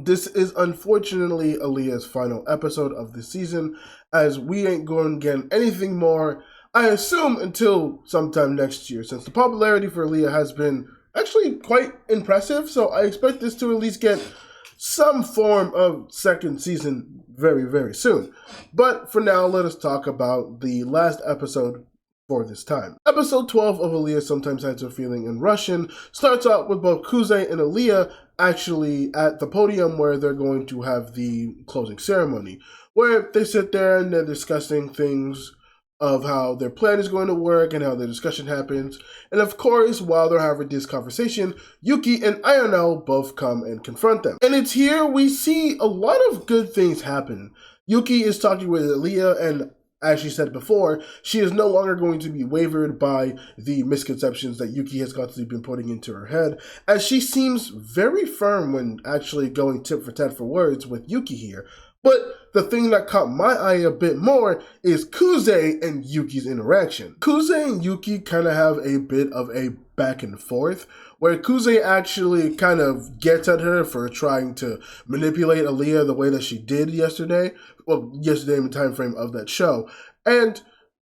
this is unfortunately Alya's final episode of the season, as we ain't going to get anything more, I assume, until sometime next year, since the popularity for Alya has been actually quite impressive, so I expect this to at least get some form of second season very, very soon. But for now, let us talk about the last episode for this time. Episode 12 of Alya Sometimes Hides Her Feeling in Russian starts out with both Kuze and Alya actually at the podium where they're going to have the closing ceremony, where they sit there and they're discussing things of how their plan is going to work and how the discussion happens. And of course, while they're having this conversation, Yuki and Ayano both come and confront them. And it's here we see a lot of good things happen. Yuki is talking with Alya, and as she said before, she is no longer going to be wavered by the misconceptions that Yuki has constantly been putting into her head, as she seems very firm when actually going tit for tat for words with Yuki here. But the thing that caught my eye a bit more is Kuze and Yuki's interaction. Kuze and Yuki kind of have a bit of a back and forth, where Kuze actually kind of gets at her for trying to manipulate Alya the way that she did yesterday. Well, yesterday in the time frame of that show. And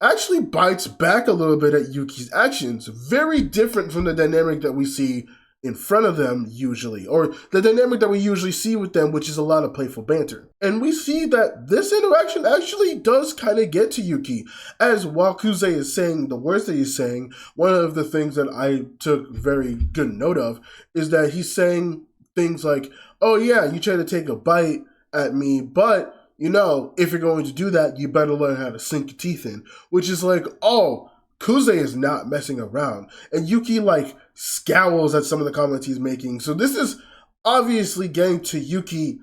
actually bites back a little bit at Yuki's actions. Very different from the dynamic that we see in front of them usually, or the dynamic that we usually see with them, which is a lot of playful banter. And we see that this interaction actually does kind of get to Yuki, as while Kuze is saying the words that he's saying, one of the things that I took very good note of is that he's saying things like, oh yeah, you try to take a bite at me, but you know, if you're going to do that, you better learn how to sink your teeth in, which is like, oh, Kuze is not messing around. And Yuki like scowls at some of the comments he's making. So this is obviously getting to Yuki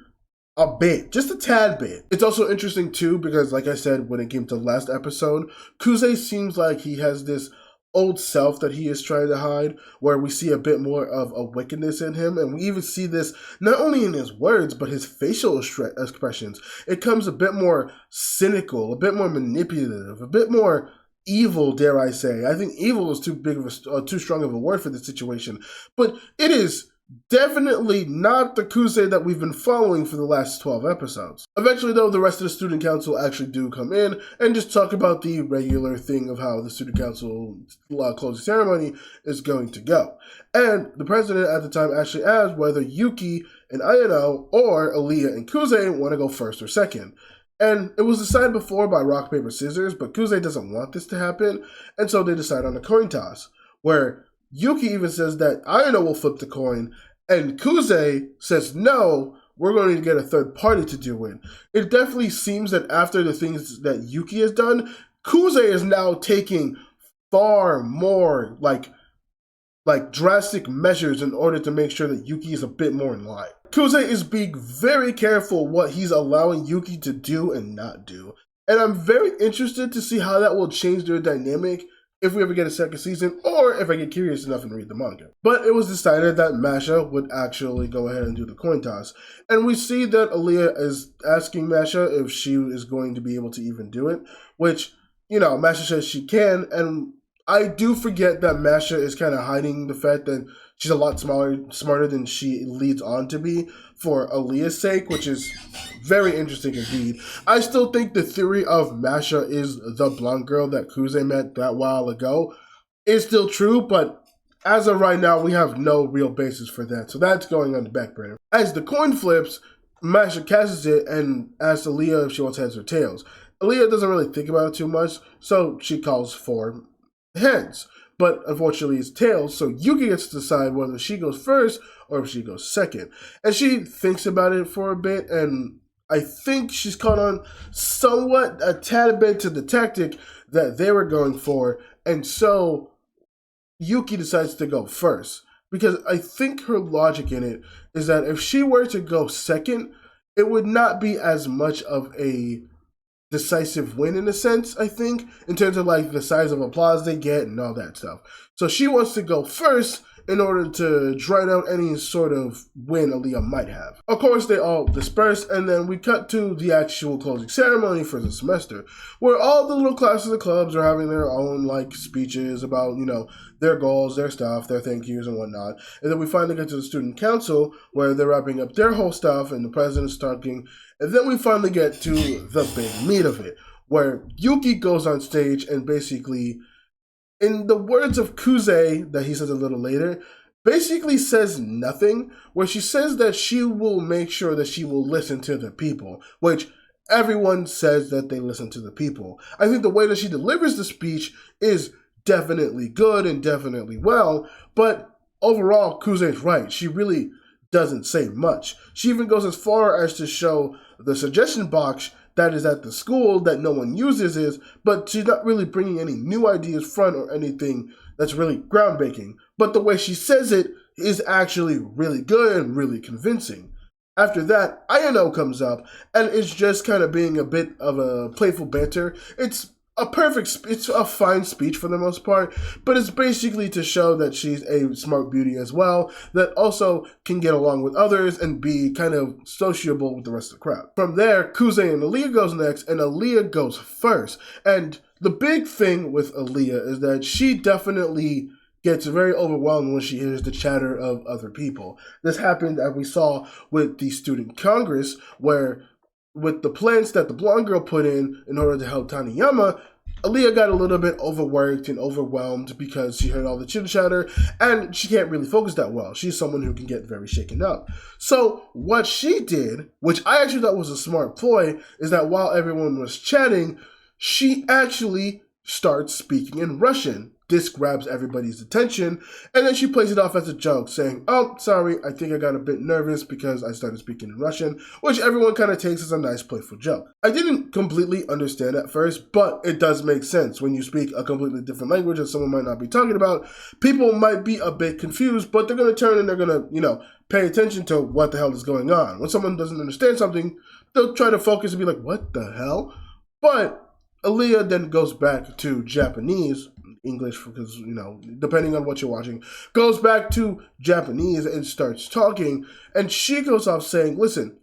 a bit, just a tad bit. It's also interesting too, because like I said, when it came to last episode, Kuze seems like he has this old self that he is trying to hide, where we see a bit more of a wickedness in him. And we even see this not only in his words, but his facial expressions. It comes a bit more cynical, a bit more manipulative, a bit more evil, dare I say. I think evil is too strong of a word for this situation, but it is definitely not the Kuze that we've been following for the last 12 episodes. Eventually, though, the rest of the student council actually do come in and just talk about the regular thing of how the student council closing ceremony is going to go. And the president at the time actually asked whether Yuki and Ayano or Alya and Kuze want to go first or second. And it was decided before by rock, paper, scissors, but Kuze doesn't want this to happen, and so they decide on a coin toss, where Yuki even says that Ayano will flip the coin, and Kuze says, no, we're going to get a third party to do it. It definitely seems that after the things that Yuki has done, Kuze is now taking far more, like drastic measures in order to make sure that Yuki is a bit more in line. Kuze is being very careful what he's allowing Yuki to do and not do. And I'm very interested to see how that will change their dynamic if we ever get a second season, or if I get curious enough and read the manga. But it was decided that Masha would actually go ahead and do the coin toss. And we see that Alya is asking Masha if she is going to be able to even do it, which, you know, Masha says she can, and I do forget that Masha is kind of hiding the fact that she's a lot smarter than she leads on to be for Alya's sake, which is very interesting indeed. I still think the theory of Masha is the blonde girl that Kuze met that while ago is still true, but as of right now, we have no real basis for that. So that's going on the back burner. As the coin flips, Masha catches it and asks Alya if she wants heads or tails. Alya doesn't really think about it too much, so she calls for heads. But unfortunately it's tails, so Yuki gets to decide whether she goes first or if she goes second. And she thinks about it for a bit, and I think she's caught on somewhat a tad bit to the tactic that they were going for, and so Yuki decides to go first. Because I think her logic in it is that if she were to go second, it would not be as much of a decisive win in a sense, I think, in terms of like the size of applause they get and all that stuff. So she wants to go first in order to drown out any sort of win Alya might have. Of course, they all disperse, and then we cut to the actual closing ceremony for the semester, where all the little classes and clubs are having their own like speeches about, you know, their goals, their stuff, their thank yous and whatnot. And then we finally get to the student council where they're wrapping up their whole stuff and the president's talking. And then we finally get to the big meat of it, where Yuki goes on stage and basically, in the words of Kuze that he says a little later, basically says nothing, where she says that she will make sure that she will listen to the people, which everyone says that they listen to the people. I think the way that she delivers the speech is definitely good and definitely well, but overall, Kuze's right. She really doesn't say much. She even goes as far as to show the suggestion box that is at the school that no one uses but she's not really bringing any new ideas front or anything that's really groundbreaking. But the way she says it is actually really good and really convincing. After that, Ayano comes up, and it's just kind of being a bit of a playful banter. It's a fine speech for the most part, but it's basically to show that she's a smart beauty as well, that also can get along with others and be kind of sociable with the rest of the crowd. From there, Kuze and Alya goes next, and Alya goes first. And the big thing with Alya is that she definitely gets very overwhelmed when she hears the chatter of other people. This happened, as we saw, with the student congress, where with the plans that the blonde girl put in order to help Taniyama, Alya got a little bit overworked and overwhelmed because she heard all the chitter-chatter, and she can't really focus that well. She's someone who can get very shaken up. So what she did, which I actually thought was a smart ploy, is that while everyone was chatting, she actually starts speaking in Russian. This grabs everybody's attention, and then she plays it off as a joke, saying, "Oh, sorry, I think I got a bit nervous because I started speaking in Russian," which everyone kind of takes as a nice playful joke. I didn't completely understand at first, but it does make sense. When you speak a completely different language that someone might not be talking about, people might be a bit confused, but they're going to turn and they're going to, pay attention to what the hell is going on. When someone doesn't understand something, they'll try to focus and be like, "What the hell?" But Alya then goes back to Japanese, English, because, depending on what you're watching, goes back to Japanese and starts talking, and she goes off saying, "Listen,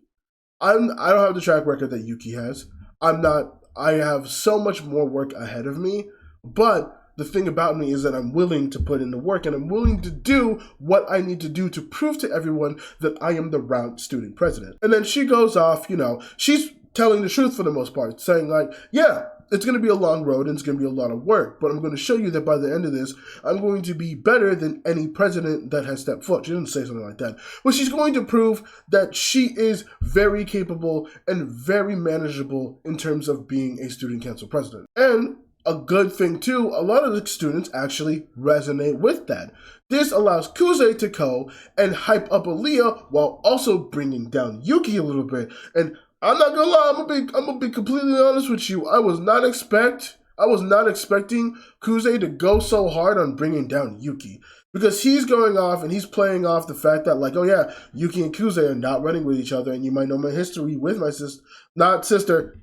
I don't have the track record that Yuki has. I have so much more work ahead of me, but the thing about me is that I'm willing to put in the work, and I'm willing to do what I need to do to prove to everyone that I am the round student president." And then she goes off, she's telling the truth for the most part, saying like, "Yeah, it's going to be a long road and it's going to be a lot of work, but I'm going to show you that by the end of this, I'm going to be better than any president that has stepped foot." She didn't say something like that, but she's going to prove that she is very capable and very manageable in terms of being a student council president. And a good thing too, a lot of the students actually resonate with that. This allows Kuze to go and hype up Alya while also bringing down Yuki a little bit. And I'm not gonna lie, I'm gonna be completely honest with you. I was not expecting Kuze to go so hard on bringing down Yuki, because he's going off and he's playing off the fact that, like, oh yeah, Yuki and Kuze are not running with each other, and you might know my history with my sister, not sister.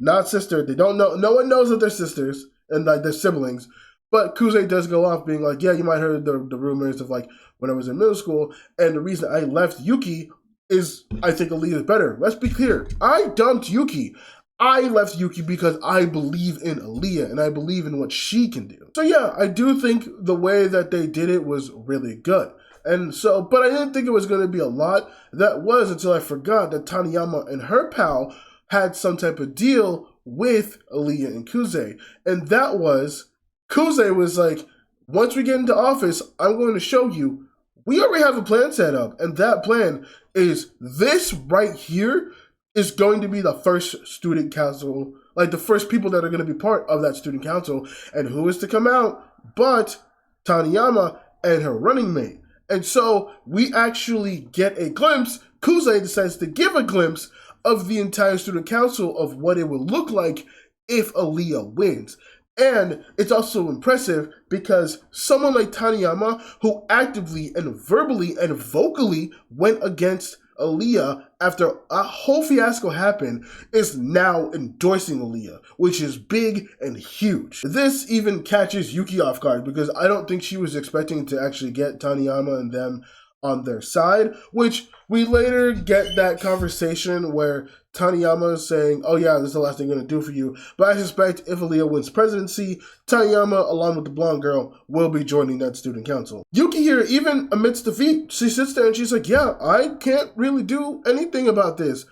They don't know. No one knows that they're sisters and like they're siblings. But Kuze does go off being like, "Yeah, you might have heard the rumors of like when I was in middle school, and the reason I left Yuki is I think Alya is better." Let's be clear. I dumped Yuki. I left Yuki because I believe in Alya and I believe in what she can do. So yeah, I do think the way that they did it was really good. And so, but I didn't think it was going to be a lot. That was until I forgot that Taniyama and her pal had some type of deal with Alya and Kuze. And that was, Kuze was like, "Once we get into office, I'm going to show you we already have a plan set up, and that plan is this right here is going to be the first student council, like the first people that are going to be part of that student council, and who is to come out but Taniyama and her running mate." And so we actually get a glimpse, Kuze decides to give a glimpse of the entire student council of what it would look like if Alya wins. And it's also impressive because someone like Taniyama, who actively and verbally and vocally went against Alya, after a whole fiasco happened, is now endorsing Alya, which is big and huge. This even catches Yuki off guard because I don't think she was expecting to actually get Taniyama and them on their side, which we later get that conversation where Taniyama is saying, oh yeah, this is the last thing I'm going to do for you, but I suspect if Alya wins presidency, Taniyama, along with the blonde girl, will be joining that student council. Yuki here, even amidst defeat, she sits there and she's like, yeah, I can't really do anything about this.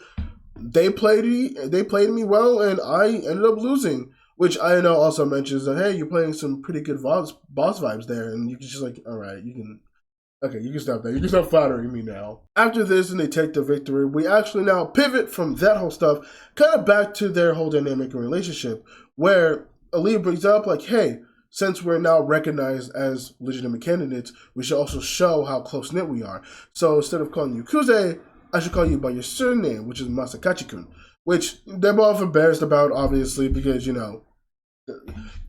They played me well, and I ended up losing. Which I know also mentions that, hey, you're playing some pretty good boss vibes there, and Yuki's just like, all right, you can stop that. You can stop flattering me now. After this, and they take the victory, we actually now pivot from that whole stuff kind of back to their whole dynamic relationship, where Alya brings up, like, hey, since we're now recognized as legitimate candidates, we should also show how close-knit we are. So instead of calling you Kuze, I should call you by your surname, which is Masakachi-kun, which they're both embarrassed about, obviously, because, you know,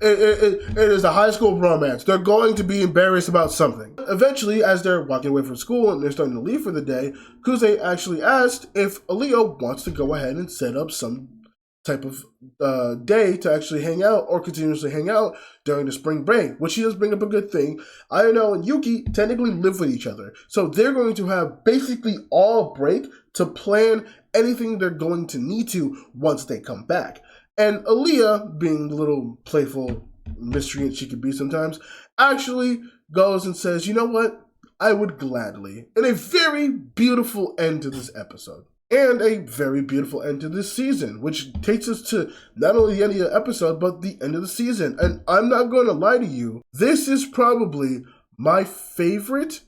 it is a high school romance. They're going to be embarrassed about something. Eventually, as they're walking away from school and they're starting to leave for the day, Kuze actually asked if Alya wants to go ahead and set up some type of day to actually hang out or continuously hang out during the spring break, which she does bring up a good thing. Ayano and Yuki technically live with each other, so they're going to have basically all break to plan anything they're going to need to once they come back. And Alya, being the little playful miscreant she could be sometimes, actually goes and says, you know what? I would gladly. And a very beautiful end to this episode. And a very beautiful end to this season, which takes us to not only the end of the episode, but the end of the season. And I'm not going to lie to you, this is probably my favorite.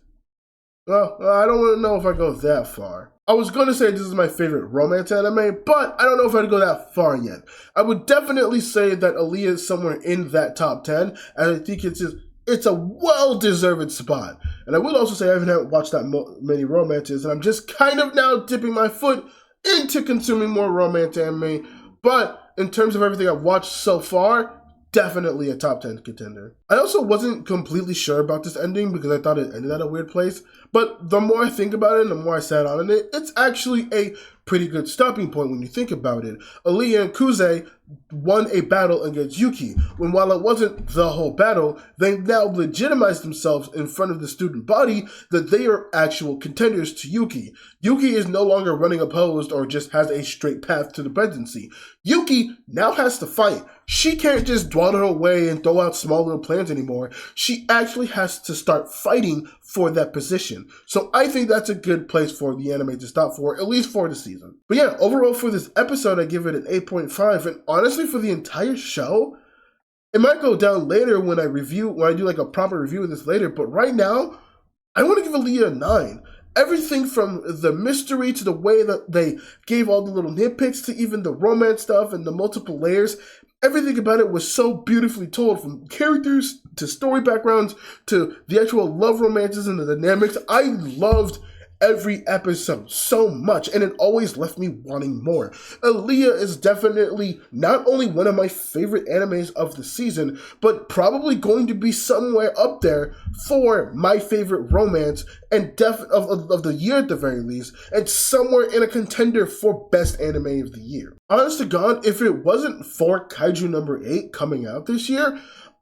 Well, I don't want to know if I go that far. I was going to say this is my favorite romance anime, but I don't know if I'd go that far yet. I would definitely say that Alya is somewhere in that top 10, and I think it's a well-deserved spot. And I will also say I haven't watched that many romances, and I'm just kind of now dipping my foot into consuming more romance anime. But in terms of everything I've watched so far, definitely a top 10 contender. I also wasn't completely sure about this ending because I thought it ended at a weird place. But the more I think about it and the more I sat on it, it's actually a pretty good stopping point when you think about it. Alya and Kuze won a battle against Yuki, when while it wasn't the whole battle, they now legitimized themselves in front of the student body that they are actual contenders to Yuki. Yuki is no longer running opposed or just has a straight path to the presidency. Yuki now has to fight. She can't just dawdle away and throw out small little plans anymore. She actually has to start fighting for that position. So I think that's a good place for the anime to stop for, at least for the season. But yeah, overall for this episode, I give it an 8.5. And honestly, for the entire show, it might go down later when I do like a proper review of this later. But right now, I want to give Alya a 9. Everything from the mystery to the way that they gave all the little nitpicks to even the romance stuff and the multiple layers. Everything about it was so beautifully told, from characters to story backgrounds to the actual love romances and the dynamics. I loved every episode so much, and it always left me wanting more. Alya is definitely not only one of my favorite animes of the season, but probably going to be somewhere up there for my favorite romance and of the year at the very least, and somewhere in a contender for best anime of the year. Honest to God, if it wasn't for Kaiju number 8 coming out this year,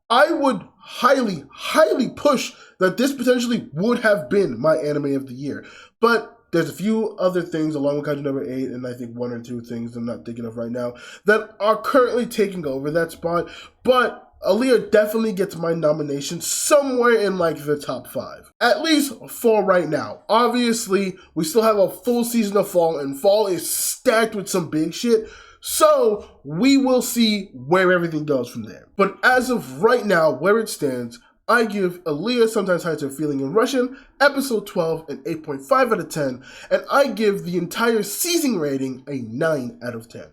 I would highly, highly push that this potentially would have been my anime of the year. But there's a few other things along with Kaiju number 8, and I think 1 or 2 things I'm not thinking of right now, that are currently taking over that spot. But Alya definitely gets my nomination somewhere in like the top 5. At least for right now. Obviously, we still have a full season of fall, and fall is stacked with some big shit. So we will see where everything goes from there. But as of right now, where it stands, I give Alya Sometimes Hides Her Feeling in Russian, episode 12, an 8.5 out of 10, and I give the entire season rating a 9 out of 10.